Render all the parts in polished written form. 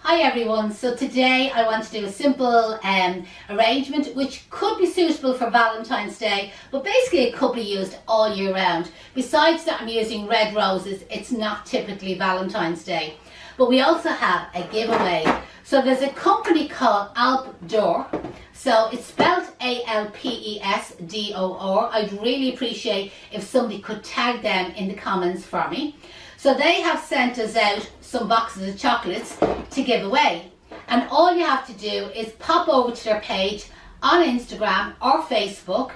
Hi everyone, so today I want to do a simple arrangement which could be suitable for Valentine's Day, but basically it could be used all year round. Besides that, I'm using red roses. It's not typically Valentine's Day. But we also have a giveaway. So there's a company called Alpdor. So it's spelled A-L-P-E-S-D-O-R. I'd really appreciate if somebody could tag them in the comments for me. So they have sent us out some boxes of chocolates to give away. And all you have to do is pop over to their page on Instagram or Facebook,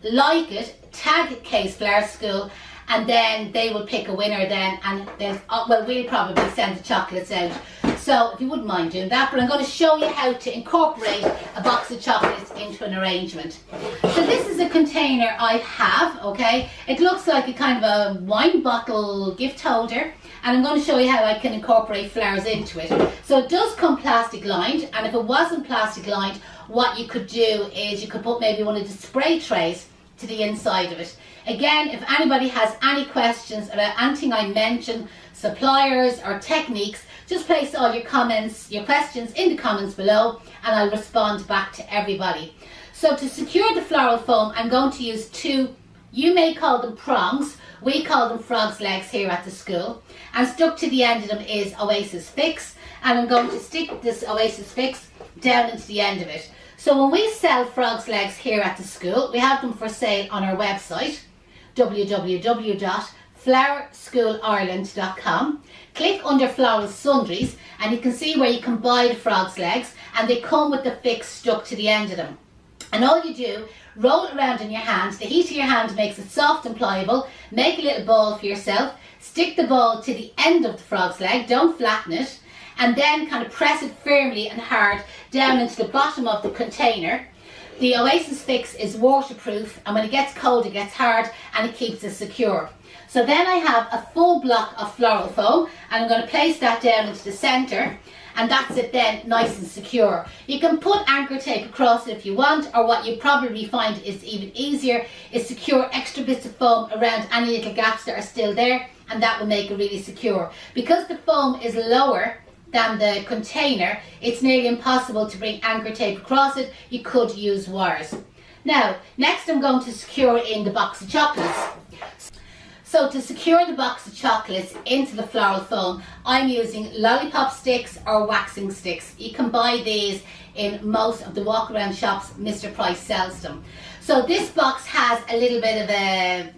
like it, tag Kay's Flower School, and then they will pick a winner then, and we'll probably send the chocolates out. So if you wouldn't mind doing that, but I'm going to show you how to incorporate a box of chocolates into an arrangement. So this is a container I have, okay? It looks like a kind of a wine bottle gift holder, and I'm going to show you how I can incorporate flowers into it. So it does come plastic lined, and if it wasn't plastic lined, what you could do is you could put maybe one of the spray trays to the inside of it. Again, if anybody has any questions about anything I mentioned, suppliers or techniques, just place all your comments, your questions in the comments below, and I'll respond back to everybody. So to secure the floral foam, I'm going to use two, you may call them prongs, we call them frog's legs here at the school, and stuck to the end of them is Oasis Fix, and I'm going to stick this Oasis Fix down into the end of it. So when we sell frog's legs here at the school, we have them for sale on our website, www.flowerschoolisland.com. Click under Floral Sundries and you can see where you can buy the frog's legs, and they come with the fix stuck to the end of them. And all you do, roll it around in your hand. The heat of your hand makes it soft and pliable. Make a little ball for yourself. Stick the ball to the end of the frog's leg, don't flatten it, and then kind of press it firmly and hard down into the bottom of the container. The Oasis Fix is waterproof, and when it gets cold it gets hard and it keeps it secure. So then I have a full block of floral foam, and I'm going to place that down into the centre, and that's it then, nice and secure. You can put anchor tape across it if you want, or what you probably find is even easier is secure extra bits of foam around any little gaps that are still there, and that will make it really secure. Because the foam is lower than the container, it's nearly impossible to bring anchor tape across it. You could use wires. Now, next I'm going to secure in the box of chocolates. So to secure the box of chocolates into the floral foam, I'm using lollipop sticks or waxing sticks. You can buy these in most of the walk around shops. Mr. Price sells them. So this box has a little bit of a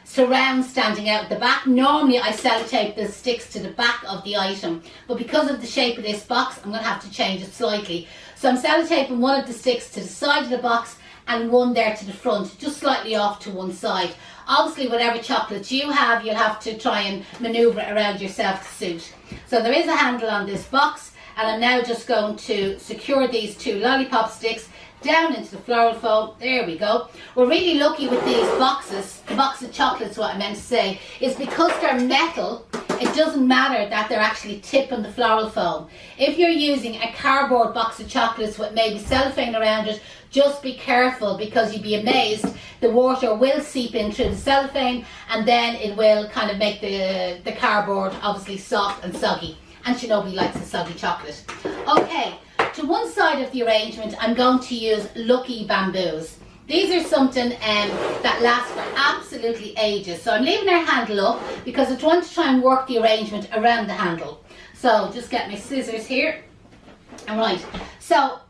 surround standing out the back. Normally I sellotape the sticks to the back of the item, but because of the shape of this box, I'm going to have to change it slightly. So I'm sellotaping one of the sticks to the side of the box and one there to the front, just slightly off to one side. Obviously, whatever chocolates you have, you'll have to try and manoeuvre it around yourself to suit. So there is a handle on this box, and I'm now just going to secure these two lollipop sticks down into the floral foam. There we go. We're really lucky with these boxes. The box of chocolates, what I meant to say, is because they're metal, it doesn't matter that they're actually tipping the floral foam. If you're using a cardboard box of chocolates with maybe cellophane around it, just be careful, because you'd be amazed, the water will seep in through the cellophane, and then it will kind of make the cardboard obviously soft and soggy. And nobody likes a soggy chocolate. Okay. To one side of the arrangement, I'm going to use Lucky Bamboos. These are something that lasts for absolutely ages. So I'm leaving our handle up because I want to try and work the arrangement around the handle. So just get my scissors here. Alright, so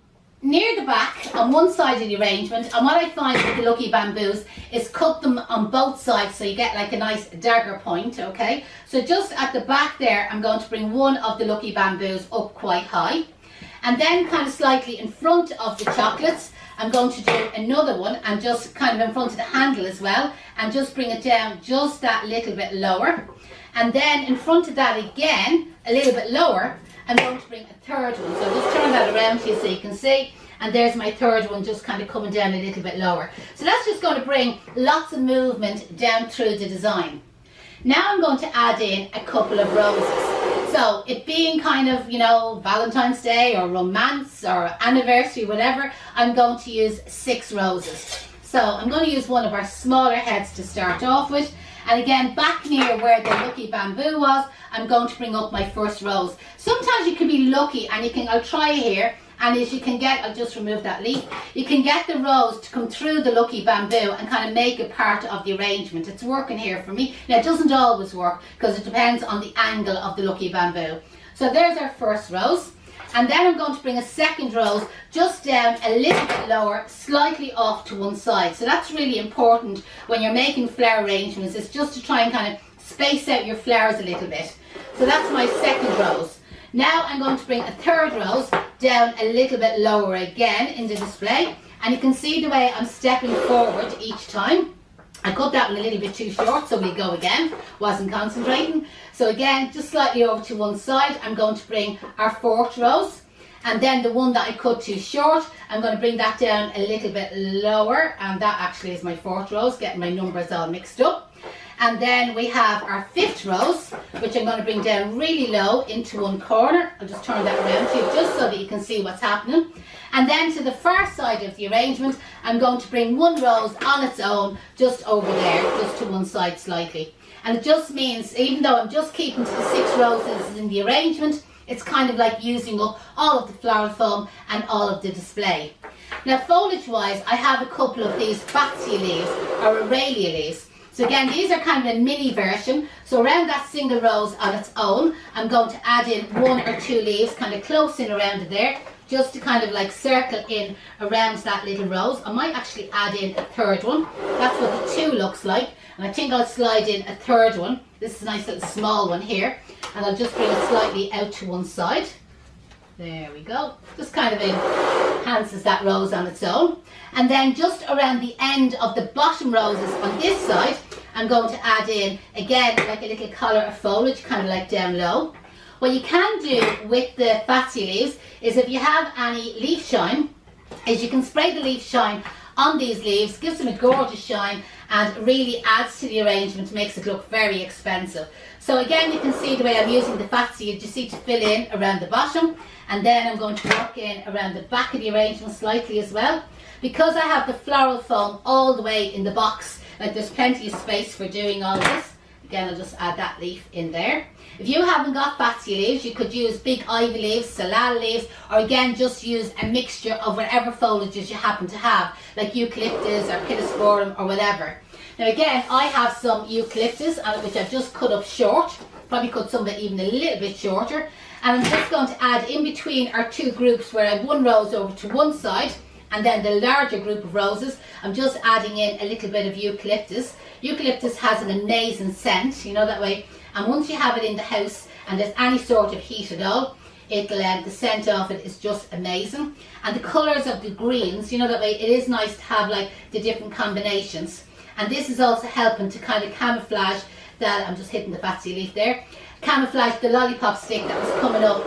near the back on one side of the arrangement, and what I find with the Lucky Bamboos is cut them on both sides so you get like a nice dagger point, okay? So just at the back there, I'm going to bring one of the Lucky Bamboos up quite high. And then kind of slightly in front of the chocolates, I'm going to do another one, and just kind of in front of the handle as well, and just bring it down just that little bit lower. And then in front of that again, a little bit lower, I'm going to bring a third one. So just turn that around here so you can see. And there's my third one, just kind of coming down a little bit lower. So that's just going to bring lots of movement down through the design. Now I'm going to add in a couple of roses. So it being kind of, you know, Valentine's Day or romance or anniversary, whatever, I'm going to use 6 roses. So I'm going to use one of our smaller heads to start off with, And again, back near where the lucky bamboo was, I'm going to bring up my first rose. Sometimes you can be lucky and you can, I'll try here, and as you can get, I'll just remove that leaf, you can get the rose to come through the lucky bamboo and kind of make it part of the arrangement. It's working here for me. Now it doesn't always work because it depends on the angle of the lucky bamboo. So there's our first rose. And then I'm going to bring a second rose just down a little bit lower, slightly off to one side. So that's really important when you're making flower arrangements. It's just to try and kind of space out your flowers a little bit. So that's my second rose. Now I'm going to bring a third rose down a little bit lower again in the display. And you can see the way I'm stepping forward each time. I cut that one a little bit too short, so we'll go again. Wasn't concentrating. So again, just slightly over to one side, I'm going to bring our fourth rose. And then the one that I cut too short, I'm going to bring that down a little bit lower. And that actually is my fourth rose, getting my numbers all mixed up. And then we have our fifth rose, which I'm going to bring down really low into one corner. I'll just turn that around to you just so that you can see what's happening. And then to the far side of the arrangement, I'm going to bring one rose on its own, just over there, just to one side slightly. And it just means, even though I'm just keeping to the 6 roses in the arrangement, it's kind of like using up all of the floral foam and all of the display. Now foliage wise, I have a couple of these Batzia leaves, or Aurelia leaves. So again, these are kind of a mini version. So around that single rose on its own, I'm going to add in 1 or 2 leaves, kind of close in around there, just to kind of like circle in around that little rose. I might actually add in a third one. That's what the 2 looks like. And I think I'll slide in a third one. This is a nice little small one here. And I'll just bring it slightly out to one side. There we go. Just kind of enhances that rose on its own. And then just around the end of the bottom roses on this side, I'm going to add in, again, like a little collar of foliage, kind of like down low. What you can do with the Batzia leaves is, if you have any leaf shine, is you can spray the leaf shine on these leaves, gives them a gorgeous shine and really adds to the arrangement, makes it look very expensive. So again, you can see the way I'm using the Batzia, you see, to fill in around the bottom, and then I'm going to work in around the back of the arrangement slightly as well. Because I have the floral foam all the way in the box, like there's plenty of space for doing all this. Again, I'll just add that leaf in there. If you haven't got Batzia leaves, you could use big ivy leaves, salal leaves, or again, just use a mixture of whatever foliages you happen to have, like eucalyptus or pittosporum or whatever. Now again, I have some eucalyptus, which I've just cut up short, probably cut some of it even a little bit shorter. And I'm just going to add in between our 2 groups where I have 1 rose over to one side, and then the larger group of roses, I'm just adding in a little bit of eucalyptus. Eucalyptus has an amazing scent, you know, that way. And once you have it in the house and there's any sort of heat at all, the scent of it is just amazing. And the colours of the greens, you know, that way, it is nice to have like the different combinations. And this is also helping to kind of camouflage that, I'm just hitting the Batzia leaf there, camouflage the lollipop stick that was coming up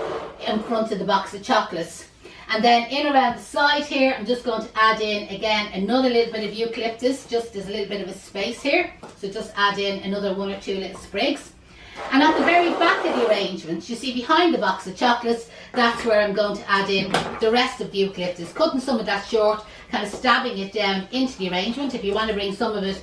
in front of the box of chocolates. And then in around the side here, I'm just going to add in again another little bit of eucalyptus, just there's a little bit of a space here. So just add in another 1 or 2 little sprigs. And at the very back of the arrangement, you see behind the box of chocolates, that's where I'm going to add in the rest of the eucalyptus, cutting some of that short, kind of stabbing it down into the arrangement. If you want to bring some of it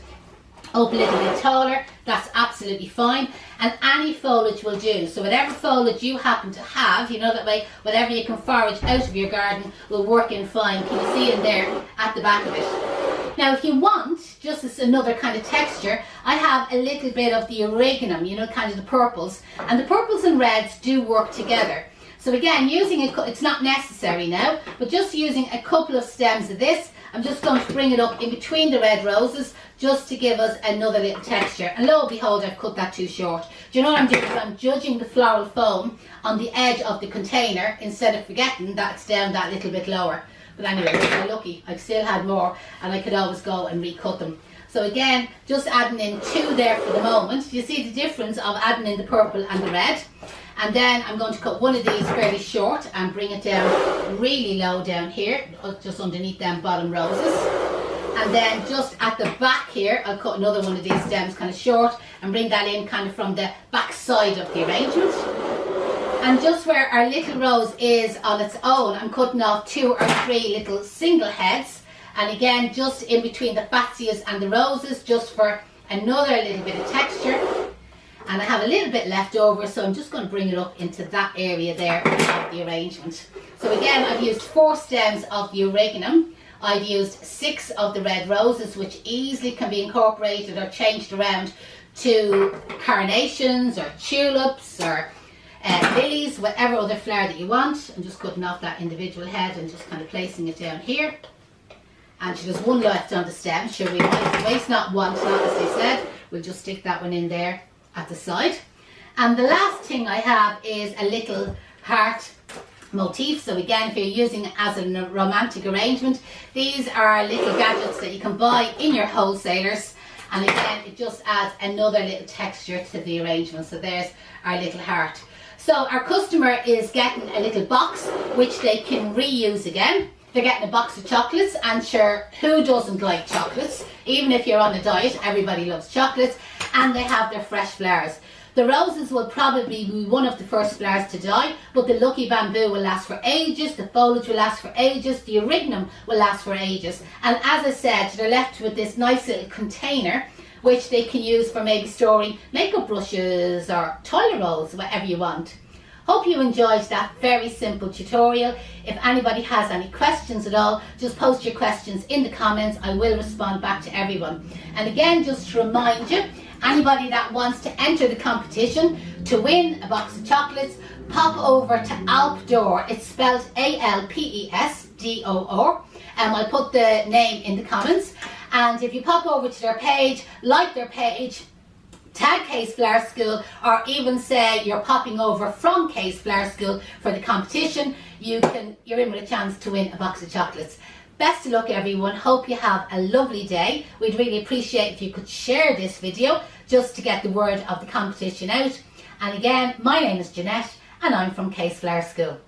up a little bit taller, that's absolutely fine. And any foliage will do. So whatever foliage you happen to have, you know, that way, whatever you can forage out of your garden will work in fine. Can you see in there at the back of it? Now if you want, just as another kind of texture, I have a little bit of the origanum, you know, kind of the purples. And the purples and reds do work together. So again, using it's not necessary now, but just using a couple of stems of this, I'm just going to bring it up in between the red roses, just to give us another little texture. And lo and behold, I've cut that too short. Do you know what I'm doing? I'm judging the floral foam on the edge of the container instead of forgetting that it's down that little bit lower. But anyway, we're lucky. I still had more and I could always go and recut them. So again, just adding in 2 there for the moment. You see the difference of adding in the purple and the red. And then I'm going to cut one of these fairly short and bring it down really low down here, just underneath them bottom roses. And then just at the back here, I'll cut another one of these stems kind of short and bring that in kind of from the back side of the arrangement. And just where our little rose is on its own, I'm cutting off 2 or 3 little single heads. And again, just in between the Batzias and the roses, just for another little bit of texture, and I have a little bit left over, so I'm just going to bring it up into that area there of the arrangement. So again, I've used 4 stems of the oregano. I've used 6 of the red roses, which easily can be incorporated or changed around to carnations or tulips or lilies, whatever other flower that you want. I'm just cutting off that individual head and just kind of placing it down here. And she does 1 left on the stem. Sure, we might waste not, want not, as they said. We'll just stick that one in there at the side. And the last thing I have is a little heart motif. So again, if you're using it as a romantic arrangement, these are little gadgets that you can buy in your wholesalers. And again, it just adds another little texture to the arrangement. So there's our little heart. So our customer is getting a little box which they can reuse again. They're getting a box of chocolates, and sure, who doesn't like chocolates? Even if you're on a diet, everybody loves chocolates. And they have their fresh flowers. The roses will probably be one of the first flowers to die, but the lucky bamboo will last for ages, the foliage will last for ages, the erignum will last for ages. And as I said, they're left with this nice little container which they can use for maybe storing makeup brushes or toilet rolls, whatever you want. Hope you enjoyed that very simple tutorial. If anybody has any questions at all, just post your questions in the comments. I will respond back to everyone. And again, just to remind you, anybody that wants to enter the competition to win a box of chocolates, pop over to Alpdor. It's spelled Alpesdor. I'll put the name in the comments. And if you pop over to their page, like their page, tag Case Flower School, or even say you're popping over from Case Flower School for the competition, you're in with a chance to win a box of chocolates. Best of luck everyone, hope you have a lovely day. We'd really appreciate if you could share this video just to get the word of the competition out. And again, my name is Janette and I'm from Case Flower School.